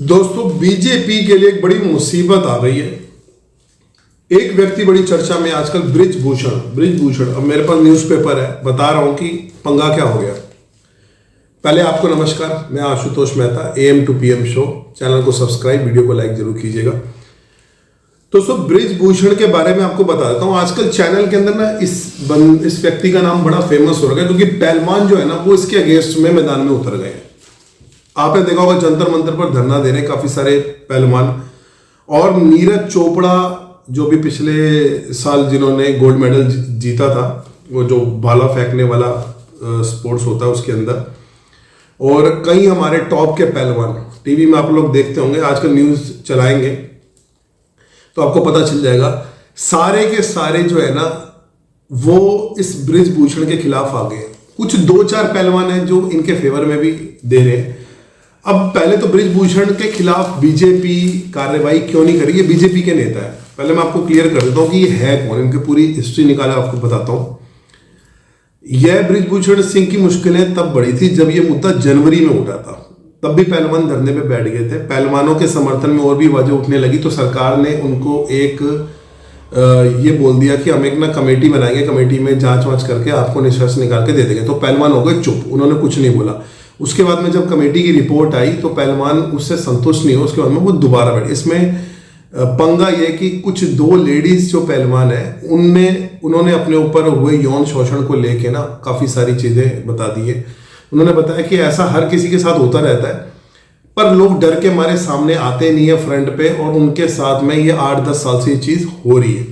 दोस्तों, बीजेपी के लिए एक बड़ी मुसीबत आ गई है। एक व्यक्ति बड़ी चर्चा में आजकल, ब्रिजभूषण। अब मेरे पास न्यूज़पेपर है, बता रहा हूं कि पंगा क्या हो गया। पहले आपको नमस्कार, मैं Ashutosh Mehta, AM to PM show. Channel को सब्सक्राइब, वीडियो को लाइक जरूर कीजिएगा। दोस्तों, ब्रिजभूषण के बारे में आपको बता देता हूं। आजकल चैनल के अंदर ना इस व्यक्ति का नाम बड़ा फेमस हो रहा है, क्योंकि पहलवान जो है ना, वो इसके अगेंस्ट में मैदान में उतर गए हैं। आपने देखा होगा जंतर मंतर पर धरना दे रहे काफी सारे पहलवान। और नीरज चोपड़ा, जो भी पिछले साल जिन्होंने गोल्ड मेडल जीता था, वो जो भाला फेंकने वाला स्पोर्ट्स होता है उसके अंदर, और कई हमारे टॉप के पहलवान, टीवी में आप लोग देखते होंगे, आजकल न्यूज चलाएंगे तो आपको पता चल जाएगा। सारे के सारे जो है ना, वो इस ब्रिजभूषण के खिलाफ आ गए। कुछ 2-4 पहलवान हैं जो इनके फेवर में भी दे रहे हैं। अब पहले तो ब्रिजभूषण के खिलाफ बीजेपी कार्रवाई क्यों नहीं करी? ये बीजेपी के नेता है। पहले मैं आपको क्लियर कर देता हूं कि ये है कौन, इनकी पूरी हिस्ट्री निकाले आपको बताता हूं। यह ब्रिजभूषण सिंह की मुश्किलें तब बढ़ी थी जब ये मुद्दा जनवरी में उठा था। तब भी पहलवान धरने पे बैठ गए थे। पहलवानों के समर्थन में और भी वजह उठने लगी तो सरकार ने उनको एक ये बोल दिया कि हम एक ना कमेटी बनाएंगे, कमेटी में जांच वांच करके आपको निष्कर्ष निकाल के दे देंगे। तो पहलवान हो गए चुप, उन्होंने कुछ नहीं बोला। उसके बाद में जब कमेटी की रिपोर्ट आई तो पहलवान उससे संतुष्ट नहीं हो, उसके बाद में वो दोबारा बैठे। इसमें पंगा ये कि कुछ 2 लेडीज जो पहलवान है, उन्होंने अपने ऊपर हुए यौन शोषण को लेके ना काफी सारी चीजें बता दी है। उन्होंने बताया कि ऐसा हर किसी के साथ होता रहता है, पर लोग डर के मारे सामने आते नहीं है फ्रंट पे, और उनके साथ में ये 8-10 साल से ये चीज हो रही है।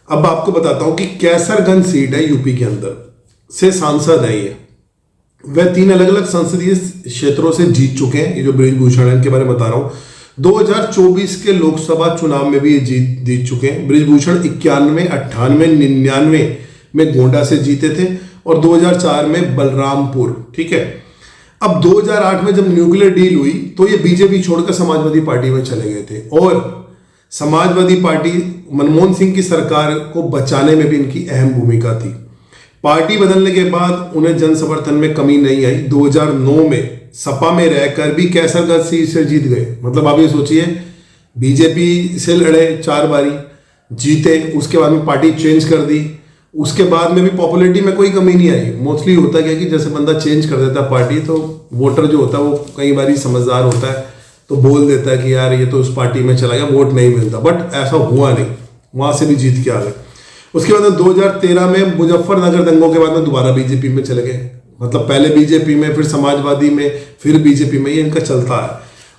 अब आपको बताता हूं कि कैसरगंज सीट है यूपी के अंदर से, सांसद है ये। वह 3 अलग अलग संसदीय क्षेत्रों से जीत चुके हैं। ये जो ब्रिजभूषण है, इनके बारे में बता रहा हूं। 2024 के लोकसभा चुनाव में भी ये जीत चुके हैं। ब्रिजभूषण 91, 98, 99 में गोंडा से जीते थे, और 2004 में बलरामपुर। ठीक है। अब 2008 में जब न्यूक्लियर डील हुई तो ये बीजेपी छोड़कर समाजवादी पार्टी में चले गए थे, और समाजवादी पार्टी मनमोहन सिंह की सरकार को बचाने में भी इनकी अहम भूमिका थी। पार्टी बदलने के बाद उन्हें जन समर्थन में कमी नहीं आई। 2009 में सपा में रहकर भी कैसरगंज सीट से जीत गए। मतलब आप ये सोचिए, बीजेपी से लड़े 4 बारी, जीते, उसके बाद में पार्टी चेंज कर दी, उसके बाद में भी पॉपुलैरिटी में कोई कमी नहीं आई। मोस्टली होता क्या कि जैसे बंदा चेंज कर देता पार्टी, तो वोटर जो होता है वो कई बार समझदार होता है, तो बोल देता है कि यार ये तो उस पार्टी में चला गया, वोट नहीं मिलता। बट ऐसा हुआ नहीं, वहां से भी जीत के आ गए। उसके बाद 2013 में मुजफ्फरनगर दंगों के बाद में दोबारा बीजेपी में चले गए। मतलब पहले बीजेपी में, फिर समाजवादी में, फिर बीजेपी में, ये इनका चलता है।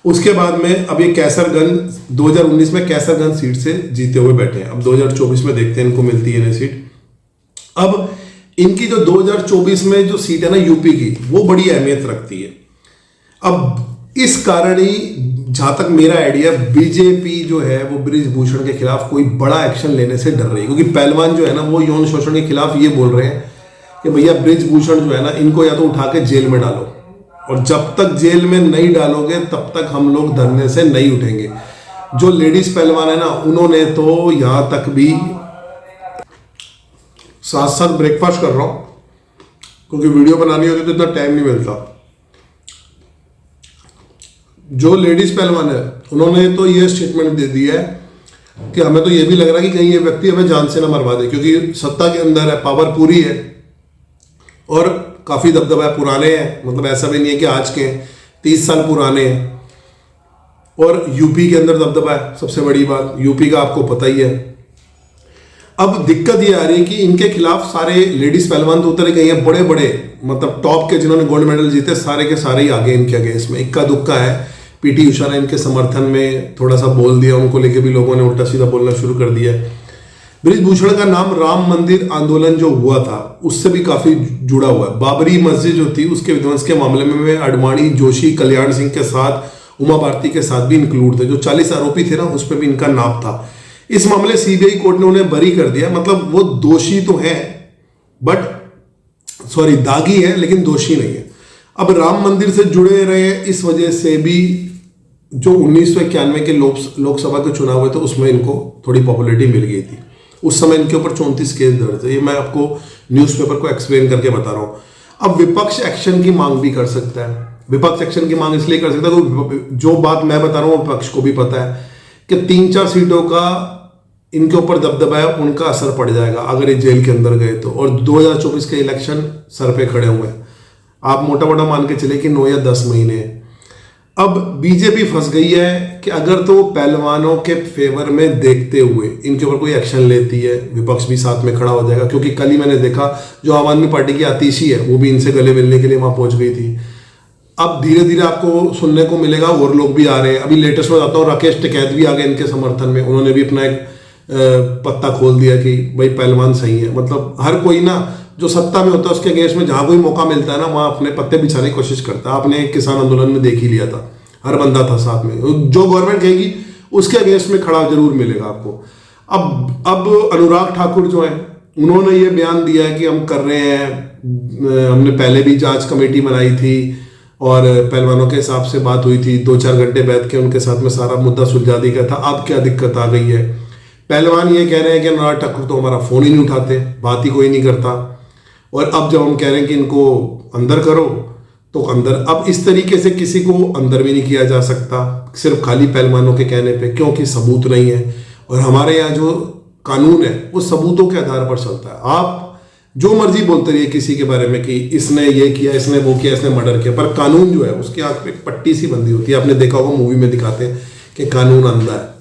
उसके बाद में अब ये कैसरगंज 2019 में कैसरगंज सीट से जीते हुए बैठे हैं। अब 2024 में देखते हैं इनको मिलती है नहीं सीट। अब इनकी जो 2024 में जो सीट है ना यूपी की, वो बड़ी अहमियत रखती है। अब इस कारण ही, जहां तक मेरा आइडिया, बीजेपी जो है वो ब्रिजभूषण के खिलाफ कोई बड़ा एक्शन लेने से डर रही है। क्योंकि पहलवान जो है ना, वो यौन शोषण के खिलाफ ये बोल रहे हैं कि भैया ब्रिजभूषण जो है ना, इनको या तो उठा के जेल में डालो, और जब तक जेल में नहीं डालोगे तब तक हम लोग धरने से नहीं उठेंगे। जो लेडीज पहलवान है ना, उन्होंने तो यहां तक भी, साथ साथ ब्रेकफास्ट कर रहा हूं क्योंकि वीडियो बनानी होती तो इतना टाइम नहीं मिलता। जो लेडीज पहलवान है, उन्होंने तो ये स्टेटमेंट दे दिया है कि हमें तो ये भी लग रहा है कि कहीं ये व्यक्ति हमें जान से ना मरवा दे, क्योंकि सत्ता के अंदर है, पावर पूरी है, और काफी दबदबा है, पुराने हैं। मतलब ऐसा भी नहीं है कि आज के, 30 साल पुराने हैं, और यूपी के अंदर दबदबा है। सबसे बड़ी बात, यूपी का आपको पता ही है। अब दिक्कत ये आ रही है कि इनके खिलाफ सारे लेडीज पहलवान तो उतर गए हैं, बड़े बड़े, मतलब टॉप के जिन्होंने गोल्ड मेडल जीते, सारे के सारे ही आगे इनके आगे। इसमें इक्का दुक्का है। पीटी उषा ने इनके समर्थन में थोड़ा सा बोल दिया, उनको लेके भी लोगों ने उल्टा सीधा बोलना शुरू कर दिया। ब्रिजभूषण का नाम राम मंदिर आंदोलन जो हुआ था उससे भी काफी जुड़ा हुआ है। बाबरी मस्जिद जो थी उसके विध्वंस के मामले में अडवाणी, जोशी, कल्याण सिंह के साथ, उमा भारती के साथ भी इंक्लूड थे। जो 40 आरोपी थे ना, उसमें भी इनका नाम था। इस मामले सीबीआई कोर्ट ने उन्हें बरी कर दिया। मतलब वो दोषी तो हैं, दागी है, लेकिन दोषी नहीं है। अब राम मंदिर से जुड़े रहे, इस वजह से भी जो 1991 के लोकसभा के चुनाव हुए थे उसमें इनको थोड़ी पॉपुलैरिटी मिल गई थी। उस समय इनके ऊपर 34 केस दर्ज थे। ये मैं आपको न्यूज़पेपर को एक्सप्लेन करके बता रहा हूं। अब विपक्ष एक्शन की मांग भी कर सकता है। विपक्ष एक्शन की मांग इसलिए कर सकता है क्योंकि जो बात मैं बता रहा हूँ विपक्ष को भी पता है कि 3-4 सीटों का इनके ऊपर दबदबा है, उनका असर पड़ जाएगा अगर ये जेल के अंदर गए तो। और 2024 के इलेक्शन सर पे खड़े हुए हैं, आप मोटा मोटा मान के चले कि 9 या 10 महीने हैं। अब बीजेपी फंस गई है कि अगर तो पहलवानों के फेवर में देखते हुए इनके ऊपर कोई एक्शन लेती है, विपक्ष भी साथ में खड़ा हो जाएगा। क्योंकि कल ही मैंने देखा जो आम आदमी पार्टी की आतिशी है वो भी इनसे गले मिलने के लिए वहां पहुंच गई थी। अब धीरे धीरे आपको सुनने को मिलेगा और लोग भी आ रहे हैं। अभी लेटेस्ट में बताता हूँ, राकेश टिकैत भी आ गए इनके समर्थन में, उन्होंने भी अपना एक पत्ता खोल दिया कि भाई पहलवान सही है। मतलब हर कोई ना जो सत्ता में होता है उसके अगेंस्ट में जहां कोई मौका मिलता है ना वहां अपने पत्ते बिछाने की कोशिश करता है। आपने किसान आंदोलन में देख ही लिया था, हर बंदा था साथ में, जो गवर्नमेंट कहेगी उसके अगेंस्ट में खड़ा जरूर मिलेगा आपको। अब अनुराग ठाकुर जो है उन्होंने ये बयान दिया है कि हम कर रहे हैं, हमने पहले भी जांच कमेटी बनाई थी और पहलवानों के हिसाब से बात हुई थी, 2-4 घंटे बैठ के उनके साथ में सारा मुद्दा सुलझा दिया गया था। अब क्या दिक्कत आ गई है? पहलवान ये कह रहे हैं कि अनुराग ठाकुर तो हमारा फोन ही नहीं उठाते, बात ही कोई नहीं करता। और अब जब हम कह रहे हैं कि इनको अंदर करो तो अंदर, अब इस तरीके से किसी को अंदर भी नहीं किया जा सकता सिर्फ खाली पहलवानों के कहने पे, क्योंकि सबूत नहीं है। और हमारे यहाँ जो कानून है वो सबूतों के आधार पर चलता है। आप जो मर्जी बोलते रहिए किसी के बारे में कि इसने ये किया, इसने वो किया, इसने मर्डर किया, पर कानून जो है उसकी आंख पे एक पट्टी सी बंधी होती है। आपने देखा होगा मूवी में दिखाते हैं कि कानून अंधा है।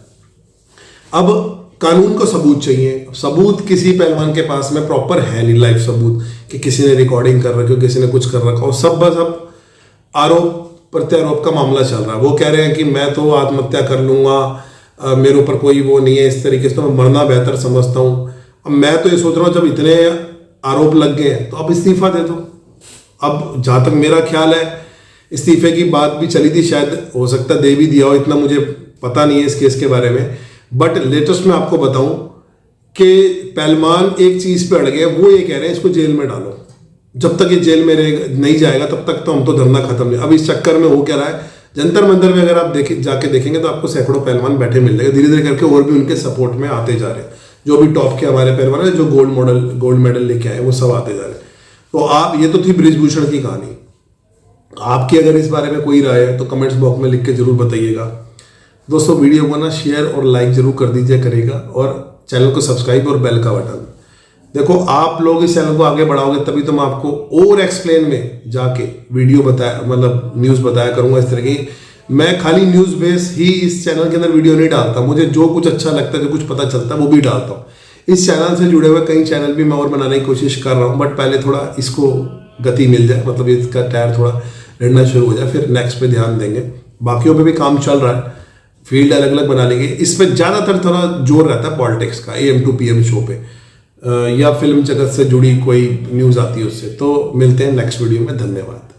अब कानून को सबूत चाहिए, सबूत किसी पहलवान के पास में प्रॉपर है नहीं, लाइव सबूत कि किसी ने रिकॉर्डिंग कर रखी हो, किसी ने कुछ कर रखा हो। सब बस अब आरोप प्रत्यारोप का मामला चल रहा है। वो कह रहे हैं कि मैं तो आत्महत्या कर लूंगा, मेरे ऊपर कोई वो नहीं है, इस तरीके से तो मैं मरना बेहतर समझता हूँ। अब मैं तो ये सोच रहा हूँ जब इतने आरोप लग गए हैं तो अब इस्तीफा दे दो। अब जहाँ तक मेरा ख्याल है इस्तीफे की बात भी चली थी, शायद हो सकता दे भी दिया हो, इतना मुझे पता नहीं है इस केस के बारे में। बट लेटेस्ट में आपको बताऊं कि पहलवान एक चीज पे अड़ गए, वो ये कह रहे हैं इसको जेल में डालो, जब तक ये जेल में नहीं जाएगा तब तक तो हम तो धरना खत्म नहीं। अब इस चक्कर में हो क्या रहा है, जंतर मंतर में अगर आप जाके देखेंगे तो आपको सैकड़ों पहलवान बैठे मिल जाएंगे, धीरे धीरे करके और भी उनके सपोर्ट में आते जा रहे हैं। जो भी टॉप के हमारे पहलवान है जो गोल्ड मेडल लेके आए वो सब आते जा रहे हैं। तो आप, ये तो थी बृजभूषण की कहानी। आपकी अगर इस बारे में कोई राय है तो कमेंट्स बॉक्स में लिख के जरूर बताइएगा। दोस्तों वीडियो को ना शेयर और लाइक जरूर कर दीजिए करेगा, और चैनल को सब्सक्राइब और बेल का बटन। देखो आप लोग इस चैनल को आगे बढ़ाओगे तभी तो मैं आपको और एक्सप्लेन में जाके वीडियो बताया, मतलब न्यूज़ बताया करूंगा इस तरह की। मैं खाली न्यूज़ बेस ही इस चैनल के अंदर वीडियो नहीं डालता, मुझे जो कुछ अच्छा लगता है, जो कुछ पता चलता है वो भी डालता हूँ। इस चैनल से जुड़े हुए कई चैनल भी मैं और बनाने की कोशिश कर रहा हूँ, बट पहले थोड़ा इसको गति मिल जाए, मतलब इसका टायर थोड़ा लड़ना शुरू हो जाए, फिर नेक्स्ट पे ध्यान देंगे। बाकियों पे भी काम चल रहा है, फील्ड अलग अलग बना लेंगे। इसमें ज़्यादातर थोड़ा जोर रहता है पॉलिटिक्स का, AM to PM शो पे, या फिल्म जगत से जुड़ी कोई न्यूज़ आती है उससे। तो मिलते हैं नेक्स्ट वीडियो में, धन्यवाद।